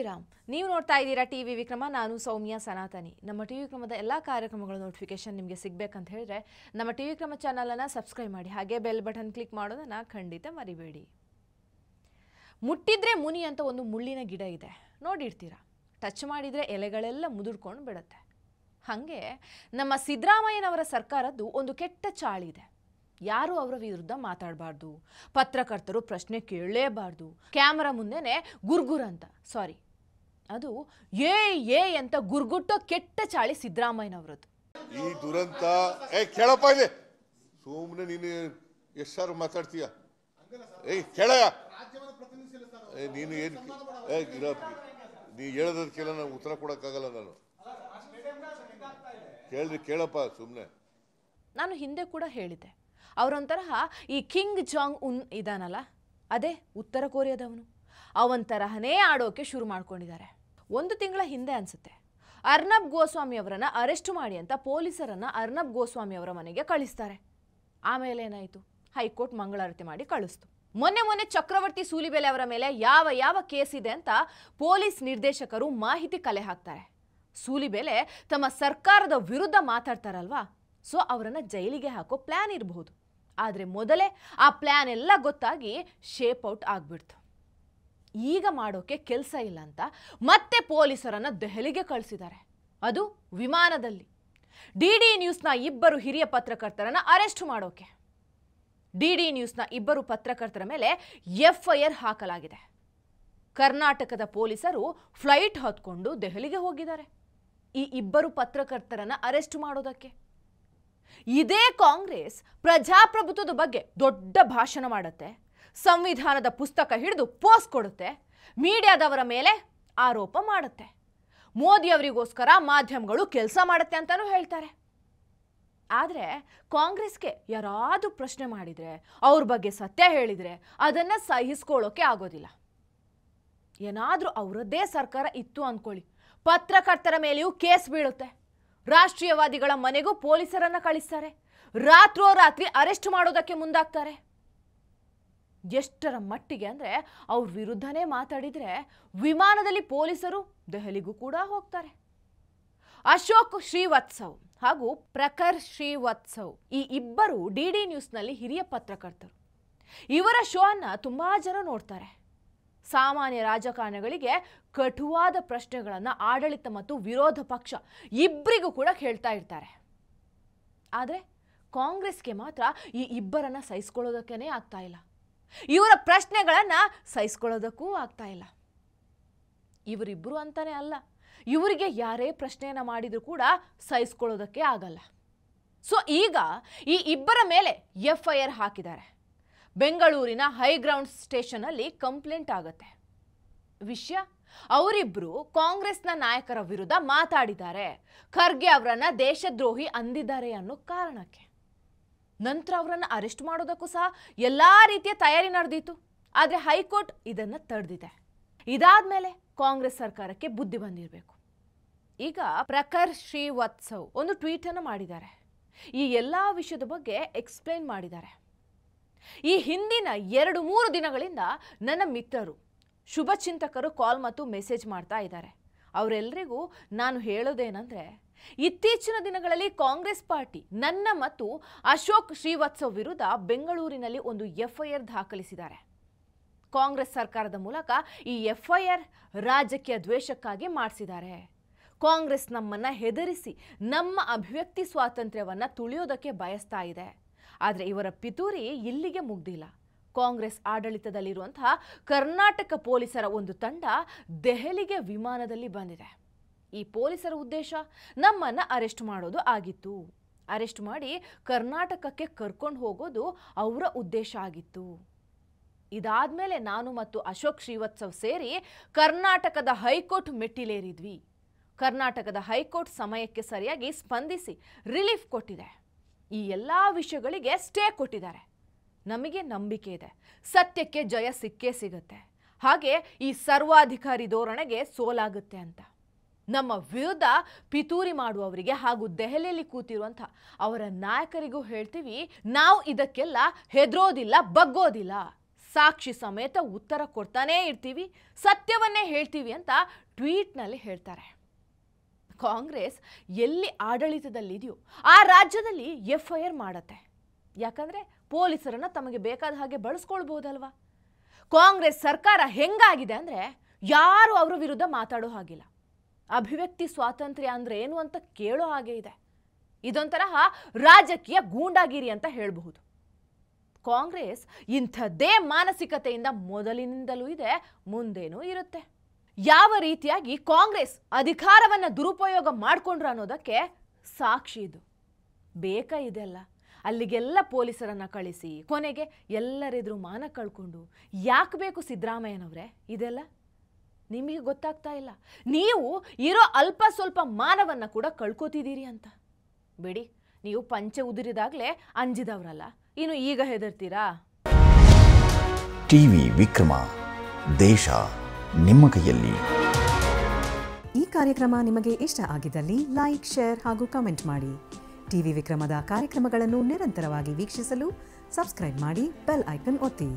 ರಾಮ್ ನೀವು ನೋಡ್ತಾ ಇದ್ದೀರಾ ಟಿವಿ ವಿಕ್ರಮ ನಾನು ಸೌಮ್ಯ ಸನಾತನಿ ನಮ್ಮ ಟಿವಿ ವಿಕ್ರಮದ ಎಲ್ಲಾ ಕಾರ್ಯಕ್ರಮಗಳ ನೋಟಿಫಿಕೇಶನ್ ನಿಮಗೆ ಸಿಗಬೇಕಂತ ಹೇಳಿದ್ರೆ ನಮ್ಮ ಟಿವಿ ವಿಕ್ರಮ ಚಾನೆಲ್ ಅನ್ನು ಸಬ್ಸ್ಕ್ರೈಬ್ ಮಾಡಿ ಹಾಗೆ ಬೆಲ್ ಬಟನ್ ಕ್ಲಿಕ್ ಮಾಡೋದನ್ನ ಖಂಡಿತ ಮರಿಬೇಡಿ ಮುಟ್ಟಿದ್ರೆ ಮುನಿ ಅಂತ ಒಂದು ಮುಳ್ಳಿನ ಗಿಡ ಇದೆ ನೋಡಿರ್ತೀರಾ ಟಚ್ ಮಾಡಿದ್ರೆ ಎಲೆಗಳೆಲ್ಲ ಮುದುಡ್ಕೊಂಡು ಬಿಡುತ್ತೆ ಹಾಗೆ ನಮ್ಮ ಸಿದ್ದರಾಮಯ್ಯನವರ ಸರ್ಕಾರದ್ದು ಒಂದು ಕೆಟ್ಟ ಚಾಳಿ ಇದೆ ಯಾರು ಅವರ ವಿರುದ್ಧ ಮಾತಾಡಬಾರದು ಪತ್ರಕರ್ತರು ಪ್ರಶ್ನೆ ಕೇಳಲೇಬಾರದು ಕ್ಯಾಮೆರಾ ಮುಂದೆನೇ ಗುರ್ಗುರ್ ಅಂತ ಸಾರಿ ಅದು ಏ ಅಂತ ಗುರ್ಗುಟ್ಟೋ ಕೆಟ್ಟ ಚಾಳಿ ಸಿದ್ದರಾಮಯ್ಯನವರದ್ದು ಈ ದುರಂತ ಕೇಳಪ್ಪ ಇದೆ ಸುಮ್ಮನೆ ನೀನು ಎಷ್ಟಾರು ಮಾತಾಡ್ತೀಯ ಕೇಳಯ್ಯ ನೀನು ಏನು ನೀ ಹೇಳೋದಕ್ಕೆಲ್ಲ ನಾನು ಉತ್ತರ ಕೊಡಕ್ಕಾಗಲ್ಲ ನಾನು ಕೇಳಪ್ಪ ಸುಮ್ಮನೆ ನಾನು ಹಿಂದೆ ಕೂಡ ಹೇಳಿದ್ದೆ ಅವರೊಂತರಹ ಈ ಕಿಂಗ್ ಜಾಂಗ್ ಉನ್ ಇದಾನಲ್ಲ ಅದೇ ಉತ್ತರ ಕೊರಿಯಾದವನು ಅವನ ತರಹನೇ ಆಡೋಕೆ ಶುರು ಮಾಡ್ಕೊಂಡಿದ್ದಾರೆ ಒಂದು ತಿಂಗಳ ಹಿಂದೆ ಅನ್ಸುತ್ತೆ ಅರ್ನಬ್ ಗೋಸ್ವಾಮಿ ಅವರನ್ನ ಅರೆಸ್ಟ್ ಮಾಡಿ ಅಂತ ಪೊಲೀಸರನ್ನ ಅರ್ನಬ್ ಗೋಸ್ವಾಮಿ ಅವರ ಮನೆಗೆ ಕಳಿಸ್ತಾರೆ ಆಮೇಲೆ ಏನಾಯಿತು ಹೈಕೋರ್ಟ್ ಮಂಗಳಾರತಿ ಮಾಡಿ ಕಳಿಸ್ತು ಮೊನ್ನೆ ಚಕ್ರವರ್ತಿ ಸೂಲಿಬೆಲೆ ಅವರ ಮೇಲೆ ಯಾವ ಕೇಸ್ ಇದೆ ಅಂತ ಪೊಲೀಸ್ ನಿರ್ದೇಶಕರು ಮಾಹಿತಿ ಕಲೆ ಹಾಕ್ತಾರೆ ಸೂಲಿಬೆಲೆ ತಮ್ಮ ಸರ್ಕಾರದ ವಿರುದ್ಧ ಮಾತಾಡ್ತಾರಲ್ವಾ ಸೊ ಅವರನ್ನ ಜೈಲಿಗೆ ಹಾಕೋ ಪ್ಲಾನ್ ಇರಬಹುದು ಆದರೆ ಮೊದಲೇ ಆ ಪ್ಲಾನ್ ಎಲ್ಲ ಗೊತ್ತಾಗಿ ಶೇಪ್ ಔಟ್ ಆಗ್ಬಿಡ್ತು ಈಗ ಮಾಡೋಕೆ ಕೆಲಸ ಇಲ್ಲ ಅಂತ ಮತ್ತೆ ಪೊಲೀಸರನ್ನ ದೆಹಲಿಗೆ ಕಳಿಸಿದ್ದಾರೆ ಅದು ವಿಮಾನದಲ್ಲಿ ಡಿಡಿ ನ್ಯೂಸ್ನ ಇಬ್ಬರು ಹಿರಿಯ ಪತ್ರಕರ್ತರನ್ನ ಅರೆಸ್ಟ್ ಮಾಡೋಕೆ ಡಿಡಿ ನ್ಯೂಸ್ನ ಇಬ್ಬರು ಪತ್ರಕರ್ತರ ಮೇಲೆ ಎಫ್ಐಆರ್ ಹಾಕಲಾಗಿದೆ ಕರ್ನಾಟಕದ ಪೊಲೀಸರು ಫ್ಲೈಟ್ ಹೊತ್ಕೊಂಡು ದೆಹಲಿಗೆ ಹೋಗಿದ್ದಾರೆ ಈ ಇಬ್ಬರು ಪತ್ರಕರ್ತರನ್ನ ಅರೆಸ್ಟ್ ಮಾಡೋದಕ್ಕೆ ಇದೇ ಕಾಂಗ್ರೆಸ್ ಪ್ರಜಾಪ್ರಭುತ್ವದ ಬಗ್ಗೆ ದೊಡ್ಡ ಭಾಷಣ ಮಾಡುತ್ತೆ ಸಂವಿಧಾನದ ಪುಸ್ತಕ ಹಿಡಿದು ಪೋಸ್ಟ್ ಕೊಡುತ್ತೆ ಮೀಡಿಯಾದವರ ಮೇಲೆ ಆರೋಪ ಮಾಡುತ್ತೆ ಮೋದಿ ಅವರಿಗೋಸ್ಕರ ಮಾಧ್ಯಮಗಳು ಕೆಲಸ ಮಾಡುತ್ತೆ ಅಂತಾನೂ ಹೇಳ್ತಾರೆ ಆದರೆ ಕಾಂಗ್ರೆಸ್ಗೆ ಯಾರಾದರೂ ಪ್ರಶ್ನೆ ಮಾಡಿದರೆ ಅವ್ರ ಬಗ್ಗೆ ಸತ್ಯ ಹೇಳಿದರೆ ಅದನ್ನು ಸಹಿಸ್ಕೊಳ್ಳೋಕೆ ಆಗೋದಿಲ್ಲ ಏನಾದರೂ ಅವರದ್ದೇ ಸರ್ಕಾರ ಇತ್ತು ಅಂದ್ಕೊಳ್ಳಿ ಪತ್ರಕರ್ತರ ಮೇಲೆಯೂ ಕೇಸ್ ಬೀಳುತ್ತೆ ರಾಷ್ಟ್ರೀಯವಾದಿಗಳ ಮನೆಗೂ ಪೊಲೀಸರನ್ನ ಕಳಿಸ್ತಾರೆ ರಾತ್ರೋರಾತ್ರಿ ಅರೆಸ್ಟ್ ಮಾಡೋದಕ್ಕೆ ಮುಂದಾಗ್ತಾರೆ ಎಷ್ಟರ ಮಟ್ಟಿಗೆ ಅಂದರೆ ಅವ್ರ ವಿರುದ್ಧನೇ ಮಾತಾಡಿದರೆ ವಿಮಾನದಲ್ಲಿ ಪೊಲೀಸರು ದೆಹಲಿಗೂ ಕೂಡ ಹೋಗ್ತಾರೆ ಅಶೋಕ್ ಶ್ರೀವತ್ಸವ್ ಹಾಗೂ ಪ್ರಖರ್ ಶ್ರೀವತ್ಸವ್ ಈ ಇಬ್ಬರು ಡಿಡಿ ನ್ಯೂಸ್ನಲ್ಲಿ ಹಿರಿಯ ಪತ್ರಕರ್ತರು ಇವರ ಶೋ ಅನ್ನ ತುಂಬಾ ಜನ ನೋಡ್ತಾರೆ ಸಾಮಾನ್ಯ ರಾಜಕಾರಣಿಗಳಿಗೆ ಕಟುವಾದ ಪ್ರಶ್ನೆಗಳನ್ನು ಆಡಳಿತ ಮತ್ತು ವಿರೋಧ ಪಕ್ಷ ಇಬ್ಬರಿಗೂ ಕೂಡ ಕೇಳ್ತಾ ಇರ್ತಾರೆ ಆದರೆ ಕಾಂಗ್ರೆಸ್ಗೆ ಮಾತ್ರ ಈ ಇಬ್ಬರನ್ನ ಸಹಿಸ್ಕೊಳ್ಳೋದಕ್ಕೇ ಆಗ್ತಾ ಇಲ್ಲ ಇವರ ಪ್ರಶ್ನೆಗಳನ್ನು ಸಹಿಸ್ಕೊಳ್ಳೋದಕ್ಕೂ ಆಗ್ತಾ ಇಲ್ಲ ಇವರಿಬ್ಬರು ಅಂತಾನೆ ಅಲ್ಲ ಇವರಿಗೆ ಯಾರೇ ಪ್ರಶ್ನೆಯನ್ನು ಮಾಡಿದರೂ ಕೂಡ ಸಹಿಸ್ಕೊಳ್ಳೋದಕ್ಕೆ ಆಗಲ್ಲ ಸೊ ಈಗ ಈ ಇಬ್ಬರ ಮೇಲೆ ಎಫ್ಐಆರ್ ಹಾಕಿದ್ದಾರೆ ಬೆಂಗಳೂರಿನ ಹೈಗ್ರೌಂಡ್ ಸ್ಟೇಷನಲ್ಲಿ ಕಂಪ್ಲೇಂಟ್ ಆಗುತ್ತೆ ವಿಷಯ ಅವರಿಬ್ರು ಕಾಂಗ್ರೆಸ್ನ ನಾಯಕರ ವಿರುದ್ಧ ಮಾತಾಡಿದ್ದಾರೆ ಖರ್ಗೆ ಅವರನ್ನ ದೇಶದ್ರೋಹಿ ಅಂದಿದ್ದಾರೆ ಅನ್ನೋ ಕಾರಣಕ್ಕೆ ನಂತರ ಅವರನ್ನ ಅರೆಸ್ಟ್ ಮಾಡೋದಕ್ಕೂ ಸಹ ಎಲ್ಲಾ ರೀತಿಯ ತಯಾರಿ ನಡೆದಿತ್ತು ಆದರೆ ಹೈಕೋರ್ಟ್ ಇದನ್ನ ತಡೆದಿದೆ ಇದಾದ್ಮೇಲೆ ಕಾಂಗ್ರೆಸ್ ಸರ್ಕಾರಕ್ಕೆ ಬುದ್ಧಿ ಬಂದಿರಬೇಕು ಈಗ ಪ್ರಖರ್ ಶ್ರೀವತ್ಸವ್ ಒಂದು ಟ್ವೀಟ್ ಅನ್ನು ಮಾಡಿದ್ದಾರೆ ಈ ಎಲ್ಲಾ ವಿಷಯದ ಬಗ್ಗೆ ಎಕ್ಸ್ಪ್ಲೈನ್ ಮಾಡಿದ್ದಾರೆ ಈ ಹಿಂದಿನ 2-3 ದಿನಗಳಿಂದ ನನ್ನ ಮಿತ್ರರು ಶುಭಚಿಂತಕರು ಕಾಲ್ ಮತ್ತು ಮೆಸೇಜ್ ಮಾಡ್ತಾ ಇದ್ದಾರೆ ಅವರೆಲ್ಲರಿಗೂ ನಾನು ಹೇಳೋದೇನೆಂದರೆ ಇತ್ತೀಚಿನ ದಿನಗಳಲ್ಲಿ ಕಾಂಗ್ರೆಸ್ ಪಾರ್ಟಿ ನನ್ನ ಮತ್ತು ಅಶೋಕ್ ಶ್ರೀವತ್ಸವ್ ವಿರುದ್ಧ ಬೆಂಗಳೂರಿನಲ್ಲಿ ಒಂದು ಎಫ್ಐಆರ್ ದಾಖಲಿಸಿದ್ದಾರೆ ಕಾಂಗ್ರೆಸ್ ಸರ್ಕಾರದ ಮೂಲಕ ಈ ಎಫ್ಐಆರ್ ರಾಜಕೀಯ ದ್ವೇಷಕ್ಕಾಗಿ ಮಾಡಿಸಿದ್ದಾರೆ ಕಾಂಗ್ರೆಸ್ ನಮ್ಮನ್ನ ಹೆದರಿಸಿ ನಮ್ಮ ಅಭಿವ್ಯಕ್ತಿ ಸ್ವಾತಂತ್ರ್ಯವನ್ನ ತುಳಿಯೋದಕ್ಕೆ ಬಯಸ್ತಾ ಇದೆ ಆದರೆ ಇವರ ಪಿತೂರಿ ಇಲ್ಲಿಗೆ ಮುಗ್ದಿಲ್ಲ ಕಾಂಗ್ರೆಸ್ ಆಡಳಿತದಲ್ಲಿರುವಂತಹ ಕರ್ನಾಟಕ ಪೊಲೀಸರ ಒಂದು ತಂಡ ದೆಹಲಿಗೆ ವಿಮಾನದಲ್ಲಿ ಬಂದಿದೆ ಈ ಪೊಲೀಸರ ಉದ್ದೇಶ ನಮ್ಮನ್ನ ಅರೆಸ್ಟ್ ಮಾಡೋದು ಆಗಿತ್ತು ಅರೆಸ್ಟ್ ಮಾಡಿ ಕರ್ನಾಟಕಕ್ಕೆ ಕರ್ಕೊಂಡು ಹೋಗೋದು ಅವರ ಉದ್ದೇಶ ಆಗಿತ್ತು ಇದಾದ್ಮೇಲೆ ನಾನು ಮತ್ತು ಅಶೋಕ್ ಶ್ರೀವತ್ಸವ್ ಸೇರಿ ಕರ್ನಾಟಕದ ಹೈಕೋರ್ಟ್ ಮೆಟ್ಟಿಲೇರಿದ್ವಿ ಕರ್ನಾಟಕದ ಹೈಕೋರ್ಟ್ ಸಮಯಕ್ಕೆ ಸರಿಯಾಗಿ ಸ್ಪಂದಿಸಿ ರಿಲೀಫ್ ಕೊಟ್ಟಿದೆ ಈ ಎಲ್ಲ ವಿಷಯಗಳಿಗೆ ಸ್ಟೇ ಕೊಟ್ಟಿದ್ದಾರೆ ನಮಗೆ ನಂಬಿಕೆ ಇದೆ ಸತ್ಯಕ್ಕೆ ಜಯ ಸಿಕ್ಕೇ ಸಿಗುತ್ತೆ ಹಾಗೆ ಈ ಸರ್ವಾಧಿಕಾರಿ ಧೋರಣೆಗೆ ಸೋಲಾಗುತ್ತೆ ಅಂತ ನಮ್ಮ ವಿರುದ್ಧ ಪಿತೂರಿ ಮಾಡುವವರಿಗೆ ಹಾಗೂ ದೆಹಲಿಯಲ್ಲಿ ಕೂತಿರುವಂತ ಅವರ ನಾಯಕರಿಗೂ ಹೇಳ್ತೀವಿ ನಾವು ಇದಕ್ಕೆಲ್ಲ ಹೆದರೋದಿಲ್ಲ ಬಗ್ಗೋದಿಲ್ಲ ಸಾಕ್ಷಿ ಸಮೇತ ಉತ್ತರ ಕೊಡ್ತಾನೇ ಇರ್ತೀವಿ, ಸತ್ಯವನ್ನೇ ಹೇಳ್ತೀವಿ ಅಂತ ಟ್ವೀಟ್ನಲ್ಲಿ ಹೇಳ್ತಾರೆ. ಕಾಂಗ್ರೆಸ್ ಎಲ್ಲಿ ಆಡಳಿತದಲ್ಲಿದೆಯೋ ಆ ರಾಜ್ಯದಲ್ಲಿ FIR ಮಾಡತ್ತೆ. ಯಾಕಂದರೆ ಪೊಲೀಸರನ್ನು ತಮಗೆ ಬೇಕಾದ ಹಾಗೆ ಬಳಸ್ಕೊಳ್ಬೋದಲ್ವಾ. ಕಾಂಗ್ರೆಸ್ ಸರ್ಕಾರ ಹೆಂಗಾಗಿದೆ ಅಂದರೆ ಯಾರು ಅವರ ವಿರುದ್ಧ ಮಾತಾಡೋ ಹಾಗಿಲ್ಲ. ಅಭಿವ್ಯಕ್ತಿ ಸ್ವಾತಂತ್ರ್ಯ ಅಂದರೆ ಏನು ಅಂತ ಕೇಳೋ ಹಾಗೆ ಇದೆ. ಇದೊಂತರಹ ರಾಜಕೀಯ ಗೂಂಡಾಗಿರಿ ಅಂತ ಹೇಳಬಹುದು. ಕಾಂಗ್ರೆಸ್ ಇಂಥದ್ದೇ ಮಾನಸಿಕತೆಯಿಂದ ಮೊದಲಿನಿಂದಲೂ ಇದೆ, ಮುಂದೇನೂ ಇರುತ್ತೆ. ಯಾವ ರೀತಿಯಾಗಿ ಕಾಂಗ್ರೆಸ್ ಅಧಿಕಾರವನ್ನು ದುರುಪಯೋಗ ಮಾಡಿಕೊಂಡ್ರು ಅನ್ನೋದಕ್ಕೆ ಸಾಕ್ಷಿ ಇದು. ಬೇಕಾ ಇದೆಲ್ಲ? ಅಲ್ಲಿಗೆಲ್ಲ ಪೊಲೀಸರನ್ನ ಕಳಿಸಿ ಕೊನೆಗೆ ಎಲ್ಲರೆದುರು ಮಾನ ಕಳ್ಕೊಂಡು ಯಾಕೆ ಬೇಕು ಸಿದ್ದರಾಮಯ್ಯನವರೇ ಇದೆಲ್ಲ? ನಿಮಗೆ ಗೊತ್ತಾಗ್ತಾ ಇಲ್ಲ, ನೀವು ಇರೋ ಅಲ್ಪ ಸ್ವಲ್ಪ ಮಾನವನ್ನ ಕೂಡ ಕಳ್ಕೊತಿದ್ದೀರಿ ಅಂತ. ಬಿಡಿ, ನೀವು ಪಂಚೆ ಉದುರಿದಾಗಲೇ ಅಂಜಿದವರಲ್ಲ, ಇನ್ನು ಈಗ ಹೆದರ್ತೀರಾ? ಟಿವಿ ವಿಕ್ರಮ, ದೇಶ ನಿಮ್ಮ ಕೈಯಲ್ಲಿ. ಈ ಕಾರ್ಯಕ್ರಮ ನಿಮಗೆ ಇಷ್ಟ ಆಗಿದ್ದಲ್ಲಿ ಲೈಕ್, ಶೇರ್ ಹಾಗೂ ಕಮೆಂಟ್ ಮಾಡಿ. ಟಿವಿ ವಿಕ್ರಮದ ಕಾರ್ಯಕ್ರಮಗಳನ್ನು ನಿರಂತರವಾಗಿ ವೀಕ್ಷಿಸಲು ಸಬ್ಸ್ಕ್ರೈಬ್ ಮಾಡಿ, ಬೆಲ್ ಐಕನ್ ಒತ್ತಿ.